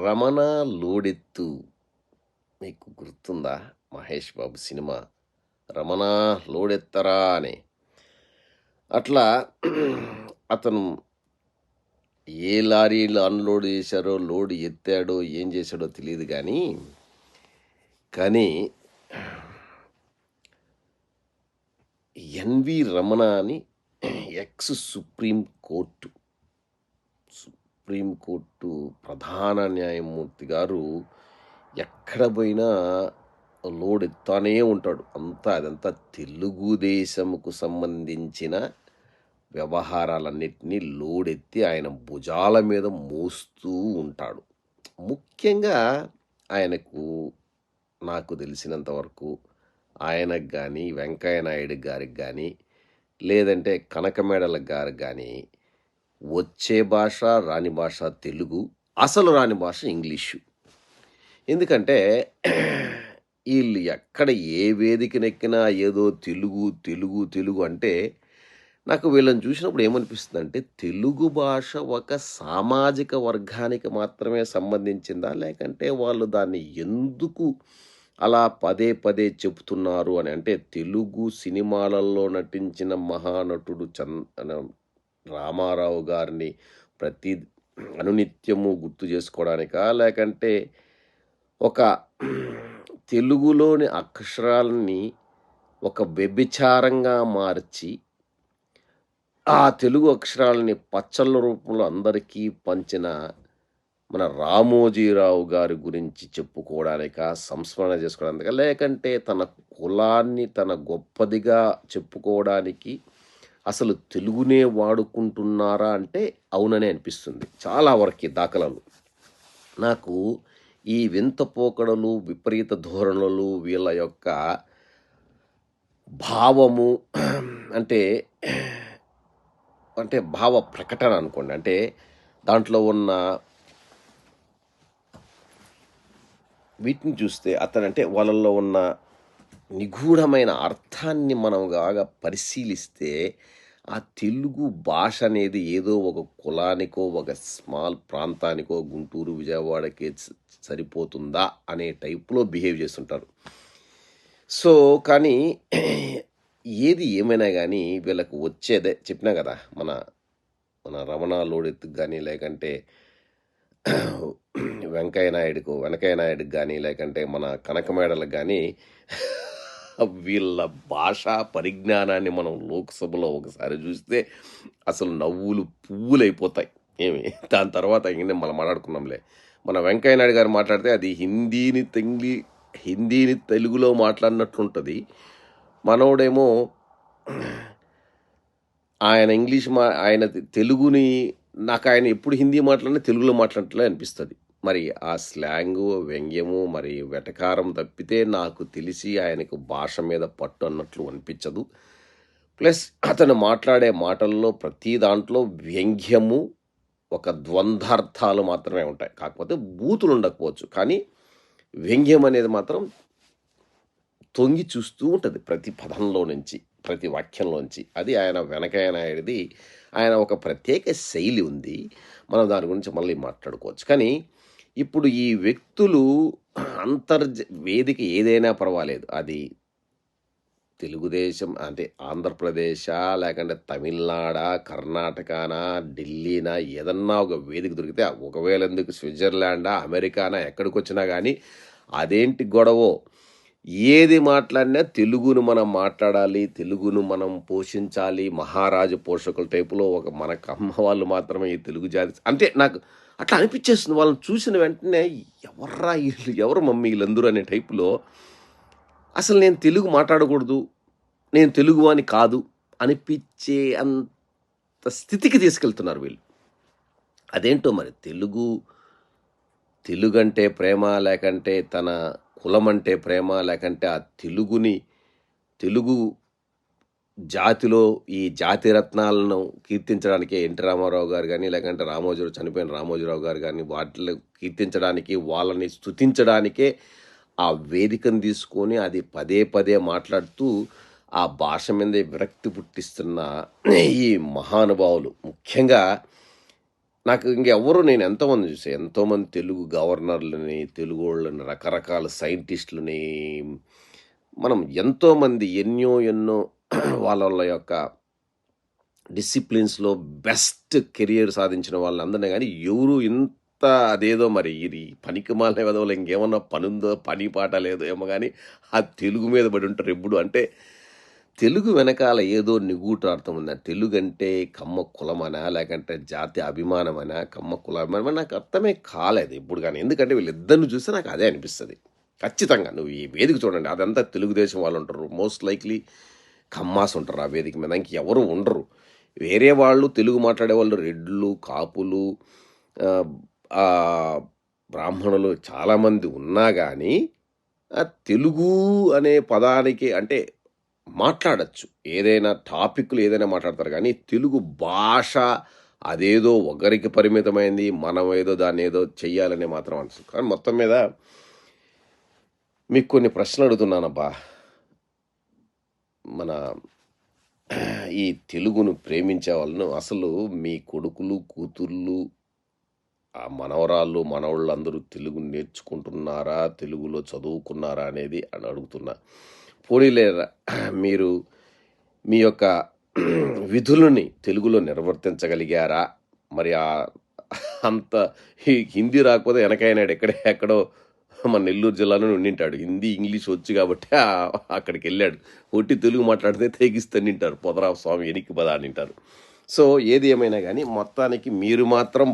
రమణ లోడెత్తు మీకు గుర్తుందా? మహేష్ బాబు సినిమా 'రమణ లోడెత్తరా' అని. అట్లా అతను ఏ లారీలు అన్‌లోడ్ చేశారో, లోడ్ ఎత్తాడో, ఏం చేశాడో తెలీదు కానీ ఎన్‌వి రమణ అని ఎక్స్ సుప్రీం కోర్టు ప్రధాన న్యాయమూర్తి గారు ఎక్కడ పోయినా లోడ్ ఎత్తానే ఉంటాడు. అదంతా తెలుగుదేశంకు సంబంధించిన వ్యవహారాలన్నిటినీ లోడెత్తి ఆయన భుజాల మీద మోస్తూ ఉంటాడు. ముఖ్యంగా ఆయనకు నాకు తెలిసినంత వరకు ఆయనకు కానీ, వెంకయ్య నాయుడు గారికి కానీ, లేదంటే కనకమేడల గారికి కానీ వచ్చే భాష, రాని భాష తెలుగు, అసలు రాని భాష ఇంగ్లీషు. ఎందుకంటే వీళ్ళు ఎక్కడ ఏ వేదికనెక్కినా ఏదో తెలుగు తెలుగు తెలుగు అంటే నాకు వీళ్ళని చూసినప్పుడు ఏమనిపిస్తుందంటే తెలుగు భాష ఒక సామాజిక వర్గానికి మాత్రమే సంబంధించిందా? లేకంటే వాళ్ళు దాన్ని ఎందుకు అలా పదే పదే చెప్తున్నారు అని. అంటే తెలుగు సినిమాలలో నటించిన మహానటుడు రామారావు గారిని ప్రతి అనునిత్యము గుర్తు చేసుకోవడానికా? లేకంటే ఒక తెలుగులోని అక్షరాలని ఒక వ్యభిచారంగా మార్చి ఆ తెలుగు అక్షరాలని పచ్చళ్ళ రూపంలో అందరికీ పంచిన మన రామోజీరావు గారి గురించి చెప్పుకోవడానికా, సంస్మరణ చేసుకోవడానికా, లేకంటే తన కులాన్ని తన గొప్పదిగా చెప్పుకోవడానికి అసలు తెలుగునే వాడుకుంటున్నారా అంటే అవుననే అనిపిస్తుంది చాలా వరకు దాఖలాలు. నాకు ఈ వింత పోకడలు, విపరీత ధోరణులు, వీళ్ళ యొక్క భావము అంటే అంటే భావ ప్రకటన అనుకోండి. అంటే దాంట్లో ఉన్న వీటిని చూస్తే అతనంటే వాళ్ళల్లో ఉన్న నిగూఢమైన అర్థాన్ని మనం బాగా పరిశీలిస్తే ఆ తెలుగు భాష అనేది ఏదో ఒక కులానికో, ఒక స్మాల్ ప్రాంతానికో, గుంటూరు, విజయవాడకే సరిపోతుందా అనే టైప్లో బిహేవ్ చేస్తుంటారు. సో కానీ ఏది ఏమైనా కానీ వీళ్ళకు వచ్చేదే చెప్పినా కదా, మన మన రమణ లోడెత్తుకు కానీ, లేకంటే వెంకయ్య నాయుడుకి కానీ, లేకంటే మన కనకమేడలకు కానీ వీళ్ళ భాషా పరిజ్ఞానాన్ని మనం లోక్సభలో ఒకసారి చూస్తే అసలు నవ్వులు పువ్వులైపోతాయి. దాని తర్వాత ఇంక మనం మాట్లాడుకున్నాంలే. మన వెంకయ్య నాయుడు గారు మాట్లాడితే అది హిందీని తెలుగులో మాట్లాడినట్లుంటుంది. మనోడేమో ఆయన ఇంగ్లీష్ ఆయన తెలుగుని నాకు ఆయన ఎప్పుడు హిందీ మాట్లాడినా తెలుగులో మాట్లాడట్లే అనిపిస్తుంది. మరి ఆ స్లాంగు, వ్యంగ్యము, మరి వెటకారం తప్పితే నాకు తెలిసి ఆయనకు భాష మీద పట్టు అన్నట్లు అనిపించదు. ప్లస్ అతను మాట్లాడే మాటల్లో ప్రతి దాంట్లో వ్యంగ్యము, ఒక ద్వంద్వార్థాలు మాత్రమే ఉంటాయి. కాకపోతే బూతులు ఉండకపోవచ్చు, కానీ వ్యంగ్యం అనేది మాత్రం తొంగి చూస్తూ ఉంటుంది ప్రతి పదంలో నుంచి, ప్రతి వాక్యంలోంచి. అది ఆయన వెనకయ్య నాయుడిది. ఆయన ఒక ప్రత్యేక శైలి ఉంది. మనం దాని గురించి మళ్ళీ మాట్లాడుకోవచ్చు. కానీ ఇప్పుడు ఈ వ్యక్తులు వేదిక ఏదైనా పర్వాలేదు, అది తెలుగుదేశం అంటే ఆంధ్రప్రదేశా, లేకంటే తమిళనాడా, కర్ణాటకనా, ఢిల్లీనా, ఏదన్నా ఒక వేదిక దొరికితే, ఒకవేళ ఎందుకు స్విట్జర్లాండా, అమెరికానా, ఎక్కడికి వచ్చినా కానీ అదేంటి గొడవో, ఏది మాట్లాడినా తెలుగును మనం మాట్లాడాలి, తెలుగును మనం పోషించాలి, మహారాజు పోషకుల టైపులో మన కమ్మ వాళ్ళు మాత్రమే ఈ తెలుగు జాతి అంటే నాకు అట్లా అనిపించేస్తుంది. వాళ్ళని చూసిన వెంటనే ఎవర్రా వీళ్ళు, ఎవరు మమ్మీ వీళ్ళందరూ అనే టైపులో అసలు నేను తెలుగు మాట్లాడకూడదు, నేను తెలుగు అని కాదు అనిపించే అంత స్థితికి తీసుకెళ్తున్నారు వీళ్ళు. అదేంటో మరి తెలుగు అంటే ప్రేమ, లేకంటే తన కులం అంటే ప్రేమ, లేకంటే ఆ తెలుగు జాతిలో ఈ జాతి రత్నాలను కీర్తించడానికి ఎన్టీ రామారావు గారు కానీ, లేకంటే చనిపోయిన రామోజీరావు గారు కానీ, వాటిని కీర్తించడానికి, వాళ్ళని స్తుతించడానికే ఆ వేదికను తీసుకొని అది పదే పదే మాట్లాడుతూ ఆ భాష మీద విరక్తి పుట్టిస్తున్న ఈ మహానుభావులు, ముఖ్యంగా నాకు ఇంకెవ్వరు నేను ఎంతోమంది చూసా. ఎంతోమంది తెలుగు గవర్నర్‌లని, తెలుగోళ్ళని, రకరకాల సైంటిస్ట్‌లని మనం ఎంతోమంది ఎన్నో వాళ్ళ యొక్క డిసిప్లిన్స్‌లో బెస్ట్ కెరియర్ సాధించిన వాళ్ళందరిని గాని ఎవరు ఇంత అదేదో మరి ఇది పనికిమాలిన వెధవలు ఇంకేమన్నా పనుందో, పని పాట లేదో ఏమో గాని ఆ తెలుగు మీద పడి ఉంటారు ఎప్పుడు. అంటే తెలుగు వెనకాల ఏదో నిగూఢార్థం ఉంది. ఆ తెలుగంటే కమ్మ కులమనా? లేకంటే జాతి అభిమానమనా? కమ్మ కులమనా? నాకు అర్థమే కాలేదు ఎప్పుడు గాని. ఎందుకంటే వీళ్ళిద్దరిని చూస్తే నాకు అదే అనిపిస్తది. ఖచ్చితంగా నువ్వు ఈ వేదిక చూడండి. అదంతా తెలుగుదేశం వాళ్ళుంటరు. మోస్ట్ లైక్లీ కమ్మాస్ ఉంటారు ఆ వేదిక మీద. ఇంకెవరు ఉండరు. వేరే వాళ్ళు తెలుగు మాట్లాడేవాళ్ళు రెడ్లు, కాపులు, ఆహ్, ఆహ్, బ్రాహ్మణులు చాలామంది ఉన్నా గానీ, ఆ తెలుగు అనే పదానికి అంటే మాట్లాడొచ్చు. ఏదైనా టాపిక్‌లు ఏదైనా మాట్లాడతారు గానీ, తెలుగు భాష అదేదో ఒకరికి పరిమితమైంది. మనమేదో దాన్నేదో చెయ్యాలని మాత్రం అనసు. కానీ మొత్తం మీద మీకు కొన్ని ప్రశ్నలడుగుతున్నానబ్బా! మన ఈ తెలుగును ప్రేమించే వాళ్ళను అసలు మీ కొడుకులు, కూతుర్లు, మనవరాళ్ళు, మనవళ్ళందరూ తెలుగు నేర్చుకుంటున్నారా? తెలుగులో చదువుకున్నారా? అనేది అని అడుగుతున్నా. పోనీలే మీరు మీ యొక్క విధులని తెలుగులో నిర్వర్తించగలిగారా? మరి అంత హిందీ రాకపోతే ఎనకైనాడు ఎక్కడో మన నెల్లూరు జిల్లాలోనే ఉండింటాడు. హిందీ, ఇంగ్లీష్ వచ్చు కాబట్టి అక్కడికెళ్ళాడు. ఒట్టి తెలుగు మాట్లాడితే తెగిస్తన్నింటారు. పొదరా స్వామి ఎనిక్కి పద అనింటారు. సో, ఏది ఏమైనా గానీ మొత్తానికి మీరు మాత్రం